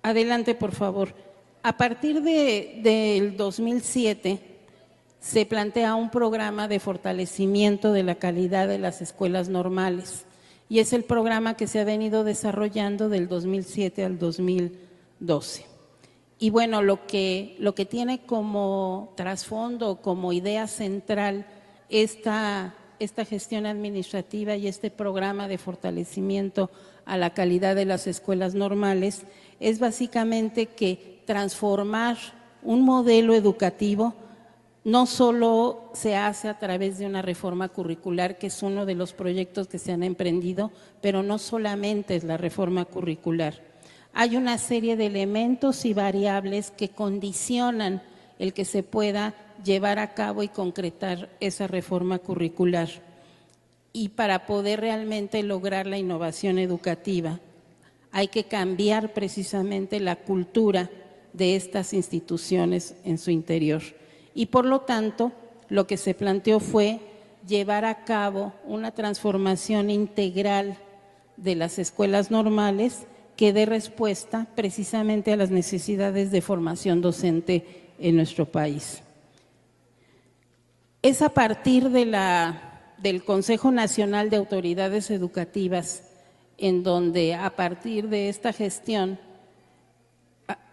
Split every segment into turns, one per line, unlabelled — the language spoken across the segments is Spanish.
Adelante, por favor. A partir del 2007 se plantea un programa de fortalecimiento de la calidad de las escuelas normales y es el programa que se ha venido desarrollando del 2007 al 2012. Y bueno, lo que tiene como trasfondo, como idea central esta gestión administrativa y este programa de fortalecimiento a la calidad de las escuelas normales es básicamente que transformar un modelo educativo no solo se hace a través de una reforma curricular, que es uno de los proyectos que se han emprendido, pero no solamente es la reforma curricular. Hay una serie de elementos y variables que condicionan el que se pueda llevar a cabo y concretar esa reforma curricular. Y para poder realmente lograr la innovación educativa, hay que cambiar precisamente la cultura de estas instituciones en su interior. Y por lo tanto, lo que se planteó fue llevar a cabo una transformación integral de las escuelas normales que dé respuesta precisamente a las necesidades de formación docente en nuestro país. Es a partir del Consejo Nacional de Autoridades Educativas en donde a partir de esta gestión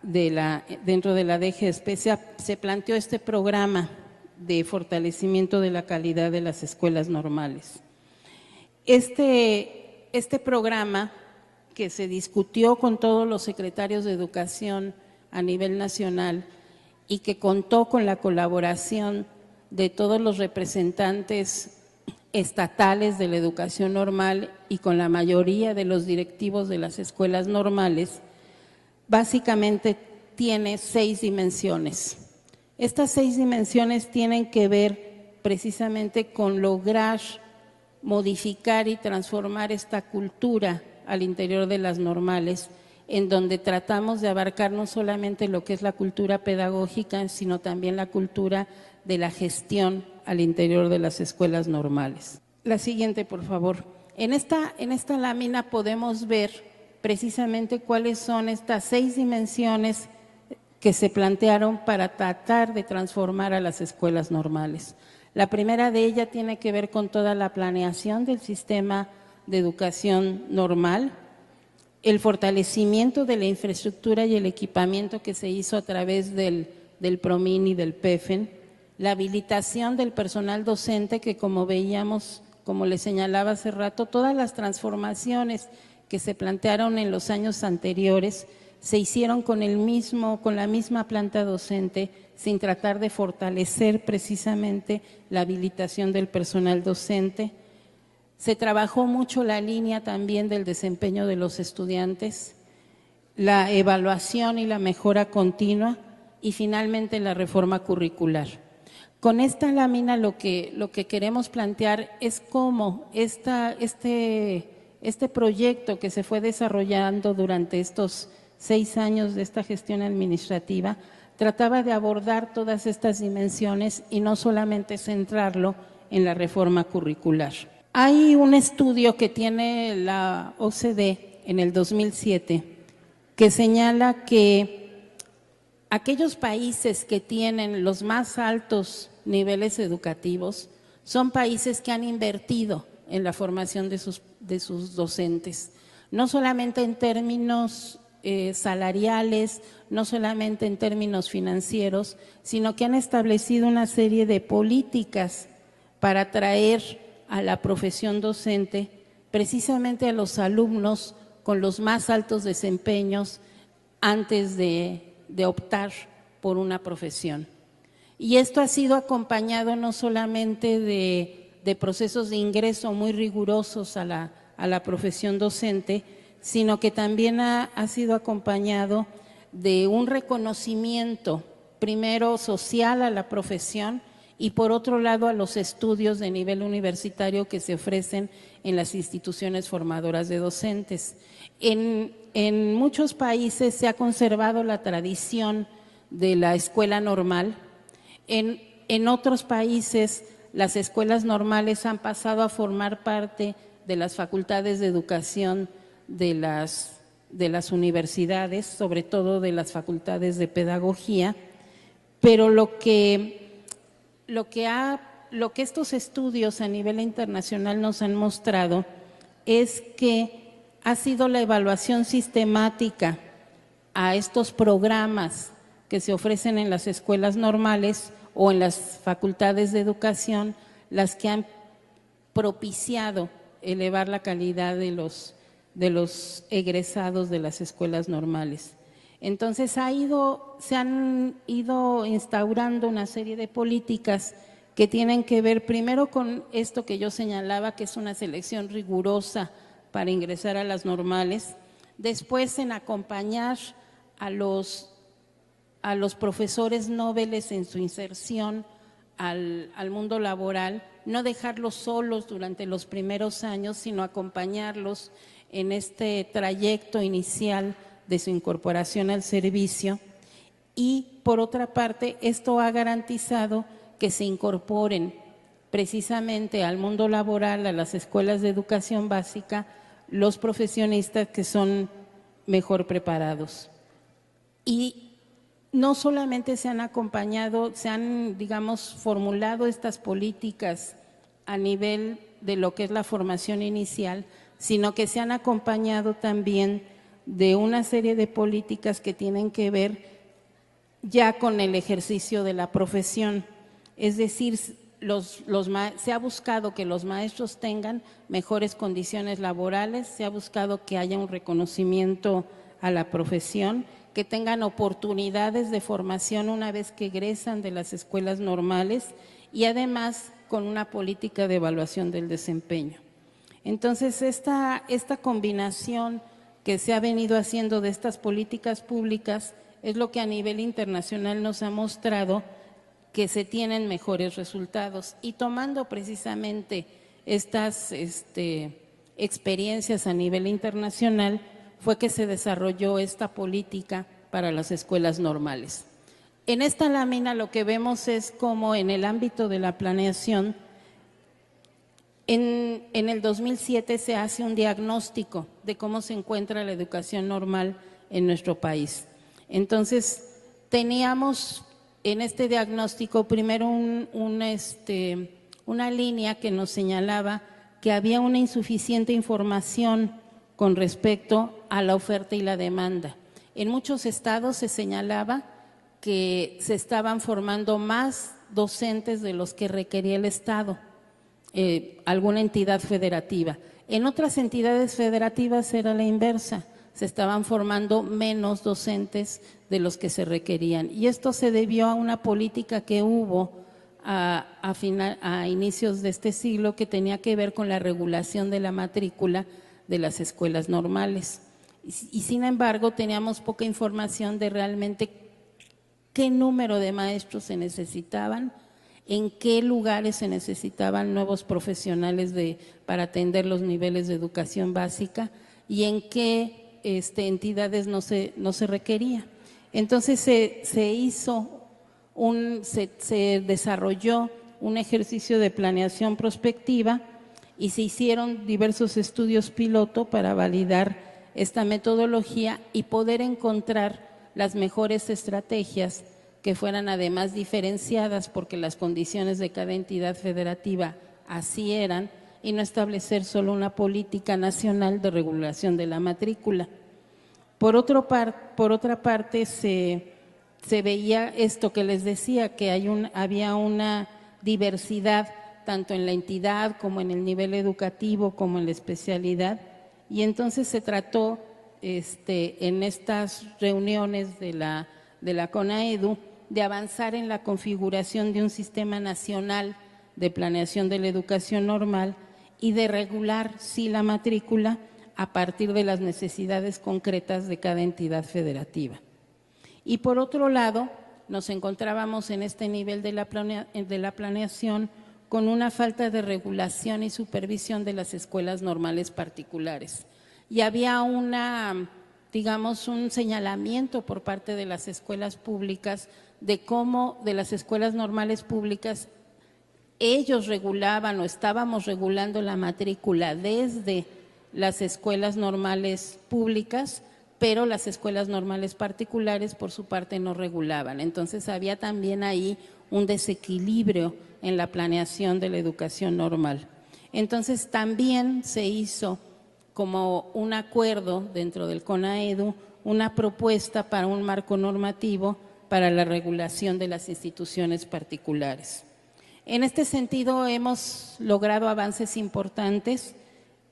dentro de la DGESP se planteó este programa de fortalecimiento de la calidad de las escuelas normales. Este programa que se discutió con todos los secretarios de educación a nivel nacional y que contó con la colaboración de todos los representantes estatales de la educación normal y con la mayoría de los directivos de las escuelas normales, básicamente tiene 6 dimensiones. Estas 6 dimensiones tienen que ver precisamente con lograr modificar y transformar esta cultura al interior de las normales, en donde tratamos de abarcar no solamente lo que es la cultura pedagógica, sino también la cultura de la gestión al interior de las escuelas normales. La siguiente, por favor. En esta lámina podemos ver precisamente cuáles son estas 6 dimensiones que se plantearon para tratar de transformar a las escuelas normales. La primera de ellas tiene que ver con toda la planeación del sistema de educación normal, el fortalecimiento de la infraestructura y el equipamiento que se hizo a través del PROMIN y del PEFEN, la habilitación del personal docente que, como veíamos, como les señalaba hace rato, todas las transformaciones que se plantearon en los años anteriores se hicieron con la misma planta docente, sin tratar de fortalecer precisamente la habilitación del personal docente. Se trabajó mucho la línea también del desempeño de los estudiantes, la evaluación y la mejora continua y finalmente la reforma curricular. Con esta lámina lo que queremos plantear es cómo este proyecto que se fue desarrollando durante estos 6 años de esta gestión administrativa trataba de abordar todas estas dimensiones y no solamente centrarlo en la reforma curricular. Hay un estudio que tiene la OCDE en el 2007 que señala que aquellos países que tienen los más altos niveles educativos son países que han invertido en la formación de sus docentes, no solamente en términos salariales, no solamente en términos financieros, sino que han establecido una serie de políticas para atraer a la profesión docente precisamente a los alumnos con los más altos desempeños antes de optar por una profesión. Y esto ha sido acompañado no solamente de procesos de ingreso muy rigurosos a la profesión docente, sino que también ha sido acompañado de un reconocimiento, primero social a la profesión y por otro lado a los estudios de nivel universitario que se ofrecen en las instituciones formadoras de docentes. En muchos países se ha conservado la tradición de la escuela normal. En otros países las escuelas normales han pasado a formar parte de las facultades de educación de las de las universidades, sobre todo de las facultades de pedagogía, pero lo que estos estudios a nivel internacional nos han mostrado es que ha sido la evaluación sistemática a estos programas que se ofrecen en las escuelas normales o en las facultades de educación las que han propiciado elevar la calidad de los egresados de las escuelas normales. Entonces se han ido instaurando una serie de políticas que tienen que ver primero con esto que yo señalaba, que es una selección rigurosa para ingresar a las normales, después en acompañar a los profesores nobles en su inserción al mundo laboral, no dejarlos solos durante los primeros años, sino acompañarlos en este trayecto inicial de su incorporación al servicio. Y por otra parte, esto ha garantizado que se incorporen precisamente al mundo laboral, a las escuelas de educación básica, los profesionistas que son mejor preparados. Y no solamente se han acompañado, se han, digamos, formulado estas políticas a nivel de lo que es la formación inicial, sino que se han acompañado también de una serie de políticas que tienen que ver ya con el ejercicio de la profesión. Es decir, se ha buscado que los maestros tengan mejores condiciones laborales, se ha buscado que haya un reconocimiento a la profesión, que tengan oportunidades de formación una vez que egresan de las escuelas normales y además con una política de evaluación del desempeño. Entonces, esta combinación que se ha venido haciendo de estas políticas públicas es lo que a nivel internacional nos ha mostrado que se tienen mejores resultados. Y tomando precisamente estas experiencias a nivel internacional, fue que se desarrolló esta política para las escuelas normales. En esta lámina lo que vemos es cómo en el ámbito de la planeación, en el 2007 se hace un diagnóstico de cómo se encuentra la educación normal en nuestro país. Entonces, teníamos en este diagnóstico primero una línea que nos señalaba que había una insuficiente información con respecto a la oferta y la demanda. En muchos estados se señalaba que se estaban formando más docentes de los que requería el Estado, alguna entidad federativa. En otras entidades federativas era la inversa, se estaban formando menos docentes de los que se requerían. Y esto se debió a una política que hubo a inicios de este siglo que tenía que ver con la regulación de la matrícula de las escuelas normales. Y sin embargo, teníamos poca información de realmente qué número de maestros se necesitaban, en qué lugares se necesitaban nuevos profesionales para atender los niveles de educación básica y en qué entidades no se requería. Entonces se desarrolló un ejercicio de planeación prospectiva y se hicieron diversos estudios piloto para validar esta metodología y poder encontrar las mejores estrategias que fueran además diferenciadas porque las condiciones de cada entidad federativa así eran y no establecer solo una política nacional de regulación de la matrícula. Por otra parte, se veía esto que les decía, que había una diversidad tanto en la entidad como en el nivel educativo como en la especialidad, y entonces se trató en estas reuniones de la CONAEDU de avanzar en la configuración de un sistema nacional de planeación de la educación normal y de regular, sí, la matrícula a partir de las necesidades concretas de cada entidad federativa. Y por otro lado, nos encontrábamos en este nivel de la planeación con una falta de regulación y supervisión de las escuelas normales particulares. Y había un señalamiento por parte de las escuelas públicas de cómo de las escuelas normales públicas ellos regulaban o estábamos regulando la matrícula desde las escuelas normales públicas, pero las escuelas normales particulares por su parte no regulaban. Entonces había también ahí un desequilibrio en la planeación de la educación normal. Entonces también se hizo como un acuerdo dentro del CONAEDU, una propuesta para un marco normativo para la regulación de las instituciones particulares. En este sentido hemos logrado avances importantes.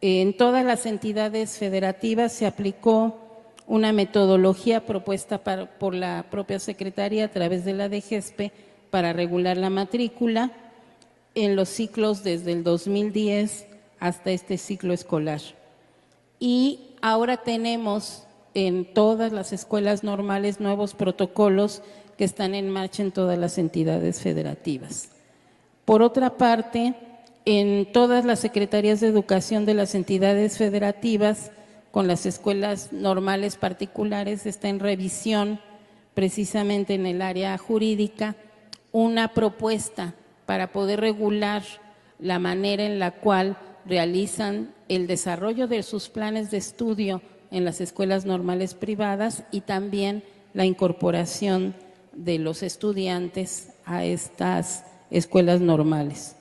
En todas las entidades federativas se aplicó una metodología propuesta por la propia Secretaría a través de la DGESPE para regular la matrícula en los ciclos desde el 2010 hasta este ciclo escolar. Y ahora tenemos en todas las escuelas normales nuevos protocolos que están en marcha en todas las entidades federativas. Por otra parte, en todas las secretarías de educación de las entidades federativas, con las escuelas normales particulares, está en revisión precisamente en el área jurídica una propuesta para poder regular la manera en la cual realizan el desarrollo de sus planes de estudio en las escuelas normales privadas y también la incorporación de los estudiantes a estas escuelas normales.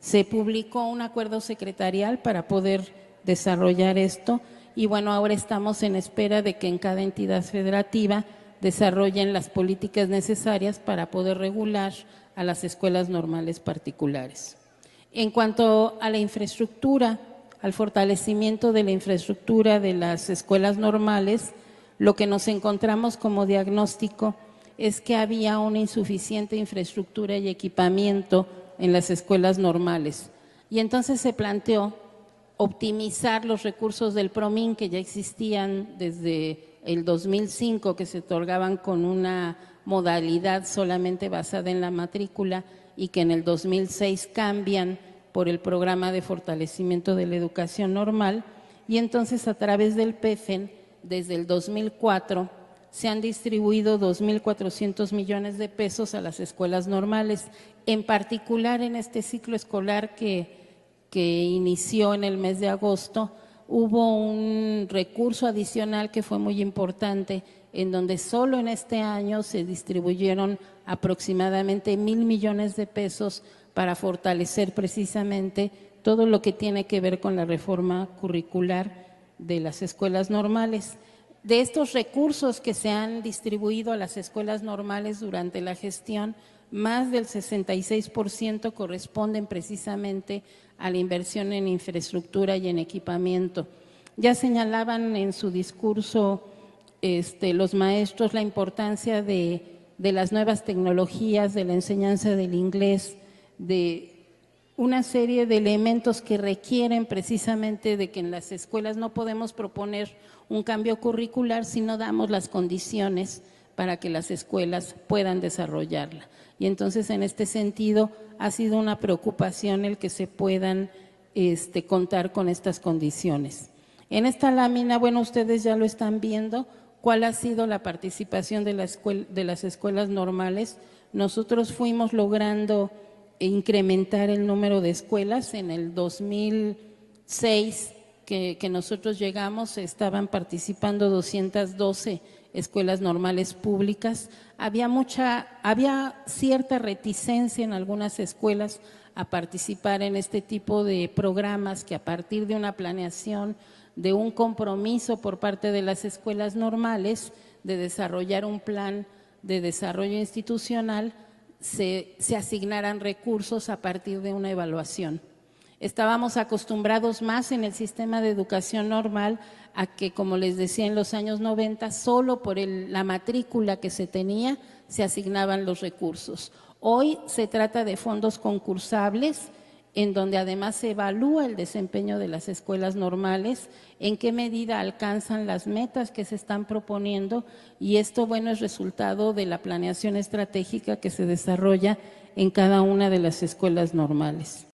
Se publicó un acuerdo secretarial para poder desarrollar esto y bueno, ahora estamos en espera de que en cada entidad federativa desarrollen las políticas necesarias para poder regular a las escuelas normales particulares. En cuanto a la infraestructura, al fortalecimiento de la infraestructura de las escuelas normales, lo que nos encontramos como diagnóstico es que había una insuficiente infraestructura y equipamiento en las escuelas normales. Y entonces se planteó optimizar los recursos del PROMIN que ya existían desde el 2005, que se otorgaban con una modalidad solamente basada en la matrícula y que en el 2006 cambian por el programa de fortalecimiento de la educación normal y entonces a través del PEFEN desde el 2004 se han distribuido 2.400 millones de pesos a las escuelas normales, en particular en este ciclo escolar que inició en el mes de agosto, hubo un recurso adicional que fue muy importante, en donde solo en este año se distribuyeron aproximadamente 1.000 millones de pesos para fortalecer precisamente todo lo que tiene que ver con la reforma curricular de las escuelas normales. De estos recursos que se han distribuido a las escuelas normales durante la gestión, más del 66% corresponden precisamente a la inversión en infraestructura y en equipamiento. Ya señalaban en su discurso los maestros la importancia de las nuevas tecnologías, de la enseñanza del inglés, de una serie de elementos que requieren precisamente de que en las escuelas no podemos proponer un cambio curricular si no damos las condiciones para que las escuelas puedan desarrollarla. Y entonces, en este sentido, ha sido una preocupación el que se puedan contar con estas condiciones. En esta lámina, bueno, ustedes ya lo están viendo, cuál ha sido la participación de las escuelas normales. Nosotros fuimos logrando incrementar el número de escuelas. En el 2006 que nosotros llegamos, estaban participando 212 escuelas normales públicas. Había cierta reticencia en algunas escuelas a participar en este tipo de programas que a partir de una planeación, de un compromiso por parte de las escuelas normales de desarrollar un plan de desarrollo institucional, se asignaran recursos a partir de una evaluación. Estábamos acostumbrados más en el sistema de educación normal a que, como les decía, en los años 90, solo por la matrícula que se tenía se asignaban los recursos. Hoy se trata de fondos concursables, en donde además se evalúa el desempeño de las escuelas normales, en qué medida alcanzan las metas que se están proponiendo, y esto, bueno, es resultado de la planeación estratégica que se desarrolla en cada una de las escuelas normales.